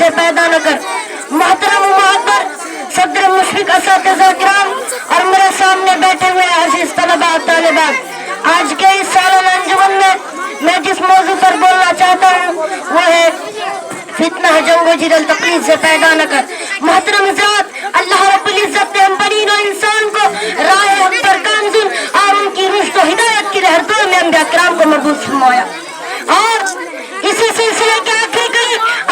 سے پیدا نہ کر۔ محترم و معطر صدر مشفق اساتذہ کرام اور میرے سامنے بیٹھے ہوئے عزیز طلباء و طالبات، آج کے اس سالانہ انجمن میں جس موضوع پر بولنا چاہتا ہوں وہ ہے فتنہ جنگ و جدل تقلید سے پیدا نہ کر۔ محترم حضرات، اللہ رب العزت نے ہم بنی نوع انسان کو راہ حق پر گامزن اور ان کی رشد و ہدایت کی لہرتوں میں انبیاء کرام کو مبعوث فرمایا، اور اسی سلسلے کے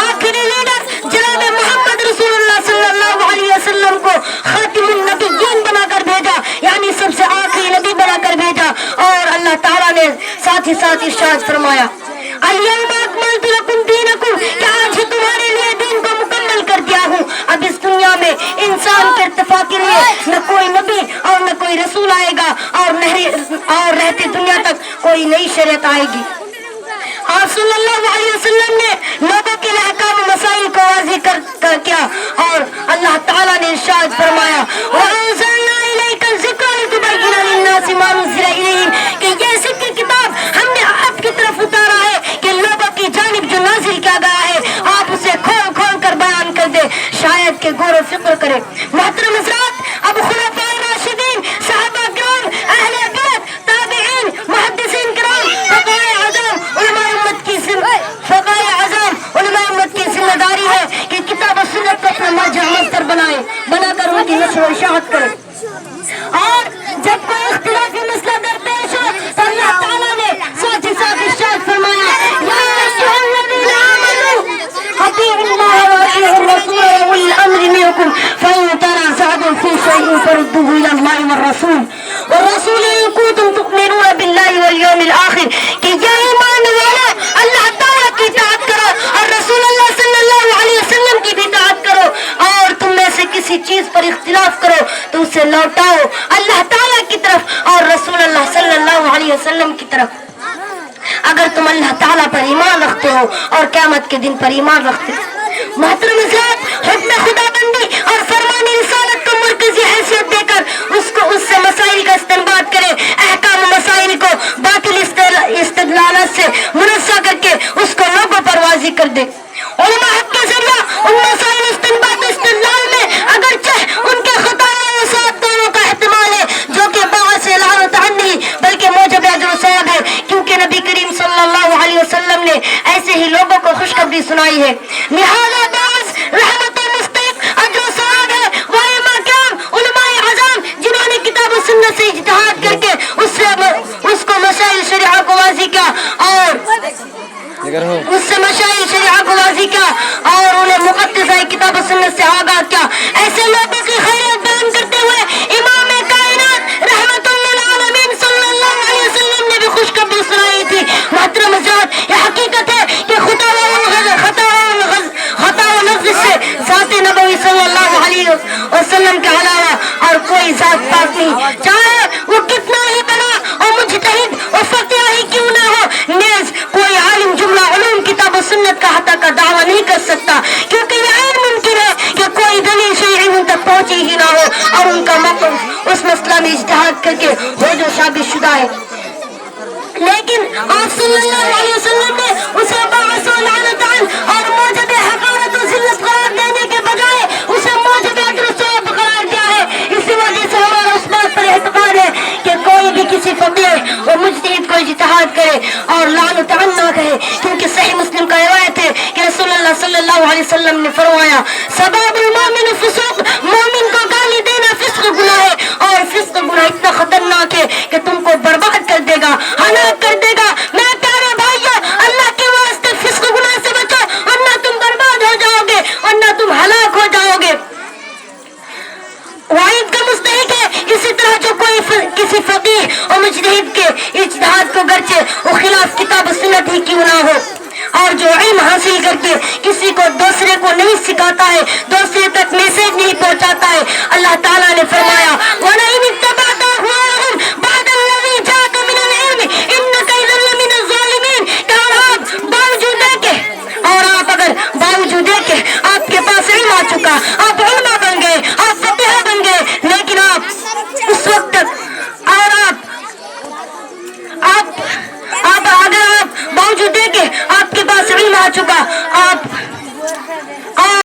آخری لیڈر جناب محمد رسول اللہ صلی اللہ علیہ وسلم کو خاتم النبیین بنا کر بھیجا، یعنی سب سے آخری نبی بنا کر بھیجا، اور اللہ تعالیٰ نے ساتھ ہی ساتھ ارشاد فرمایا الیوم اکملت لکم دینکم، کہ آج ہی تمہارے لیے دین کو مکمل کر دیا ہوں۔ اب اس دنیا میں انسان کے ارتفاع کے لیے نہ کوئی نبی اور نہ کوئی رسول آئے گا، اور رہتے دنیا تک کوئی نئی شریعت آئے گی۔ آپ صلی اللہ علیہ وسلم نے لوگوں کے احکام و مسائل کو واضح کیا، اور اللہ تعالیٰ نے ارشاد فرمایا وَأَنزَلْنَا إِلَيْكَ الذِّكْرَ لِتُبَيِّنَ لِلنَّاسِ مَا نُزِّلَ إِلَيْهِمْ، کہ یہ ذکر کتاب ہم نے آپ کی طرف اتارا ہے کہ لوگوں کی جانب جو نازل کیا گیا ہے آپ اسے کھول کھول کر بیان کر دے، شاید کہ غور و فکر کرے۔ محترم حضرات، اب خلفائے راشدین، صحابہ کرام، اہل بیت، تابعین، محدثین کرام، فقہائے اعظم، علماء امت کی ذمہ داری ہے کہ کتاب و سنت کو اپنا مرجع مصدر بنا کر ان کی نشر و اشاعت کرے، اور جب کوئی اختلافی مسئلہ درپیش ہو تو اللہ تعالیٰ نے ساتھ ہی ساتھ ارشاد فرمایا یا ایھا الذین آمنوا اطیعوا اللہ واطیعوا الرسول واولی الامر منکم فإن تنازعتم فی شیء فردوه الی اللہ والرسول ان کنتم تؤمنون باللہ والیوم الآخر، کہ یہ ایمان والو اللہ تعالیٰ کی اطاعت کرو اور رسول اللہ صلی اللہ علیہ وسلم کی بھی اطاعت کرو، اور تم میں سے کسی چیز پر اختلاف کرو تو اسے لوٹاؤ اللہ تعالیٰ کی طرف اور رسول اللہ صلی اللہ علیہ وسلم کی طرف۔ اگر تم اللہ تعالیٰ پر ایمان رکھتے ہو اور قیامت کے دن پر ایمان رکھتے ہو۔ محترم حضرات، حکم خدا بندی اور فرمان رسالت کو مرکزی حیثیت دے کر اس سے مسائل کا استنباط کرے، احکام و مسائل کو باطل استدلالات سے منزہ کر کے اس کو لوگوں پر واضح کر دے۔ علماء حق کے ذریعہ ان مسائل استنباط استدلال میں اگرچہ ان کے خطا و صواب دونوں کا احتمال ہے، جو کہ باعث اعلان و تعین نہیں بلکہ موجب اجر و ثواب ہے، کیونکہ نبی کریم صلی اللہ علیہ وسلم نے ایسے ہی لوگوں کو خوشخبری سنائی ہے۔ لہذا باعث رحمت و مستحق اجر و ثواب ہے وہ ائمہ کرام، علماء اعظم، جنہوں نے کتاب و سنت سے اجتہاد کر کے اس کو مسائل شریعہ کو واضح کیا اور انہیں مقدسہ کتاب و سنت سے آگاہ کیا۔ ایسے لوگوں کی خیریت بیان کرتے ہوئے امام کائنات رحمت للعالمین صلی اللہ علیہ وسلم نے بھی خوشخبری سنائی تھی۔ محترم حضرات، یہ حقیقت ہے کہ خطا و نقص سے ذات نبوی صلی اللہ علیہ وسلم کے علاوہ اور کوئی ذات پاک نہیں، چاہے وہ کتنا ہی بڑا اور مجتہد اور فقیہ ہی کیوں نہ ہو، نیز کوئی عالم جملہ علوم کتاب و سنت کا حق کا دعویٰ نہیں کر سکتا، کیونکہ یہ عین ممکن ہے کہ کوئی دلیل شرعی ان تک پہنچی ہی نہ ہو اور ان کا موقف اس مسئلہ میں اجتہاد کر کے ہو جو ثابت شدہ ہے۔ لیکن آپ صلی اللہ علیہ وسلم نے اسے باعث و لعنت اور موجب حقارت و ذلت قرار دینے کے بجائے اسے موجب اجر و ثواب قرار دیا ہے۔ اسی وجہ سے ہمارا اس بات پر اعتقاد ہے کہ کوئی بھی کسی فقیہ اور مجتہد کو اجتہاد کرے اور لعنت نہ کہے، کیونکہ صحیح مسلم کا روایت ہے کہ رسول اللہ صلی اللہ علیہ وسلم نے فرمایا سباب المؤمن فسوق، مومن کو گالی دینا فسق گناہ ہے، اور فسق گناہ اتنا خطرناک ہے کہ تم کو برباد کر دے گا، ہلاک کر دے گا۔ میں پیارے بھائیو، اللہ کے واسطے فسق گناہ سے بچو، ورنہ تم برباد ہو جاؤ گے، ورنہ تم ہلاک ہو جاؤ گے۔ وعید کا مستحق ہے اسی طرح جو کوئی کسی فقیہ اور مجتہد کے اجتہاد کو گرچہ وہ خلاف کتاب و سنت ہی کیوں نہ ہو، اور جو علم حاصل کر کے کسی کو دوسرے کو نہیں سکھاتا ہے، دوسرے تک میسج نہیں پہنچاتا ہے، اللہ تعالیٰ نے فرمایا وَلَئِنِ اتَّبَعْتَ أَهْوَاءَهُمْ بَعْدَ الَّذِي جَاءَكَ مِنَ الْعِلْمِ إِنَّكَ إِذًا لَّمِنَ الظَّالِمِينَ، کہ آپ اگر باوجود ہے کہ آپ کے پاس علم آ چکا، آپ علماء بن گئے، آپ فقیہ بن گئے، لیکن آپ اس وقت تک اور آپ باوجود ہے کہ آپ کے پاس علم آ چکا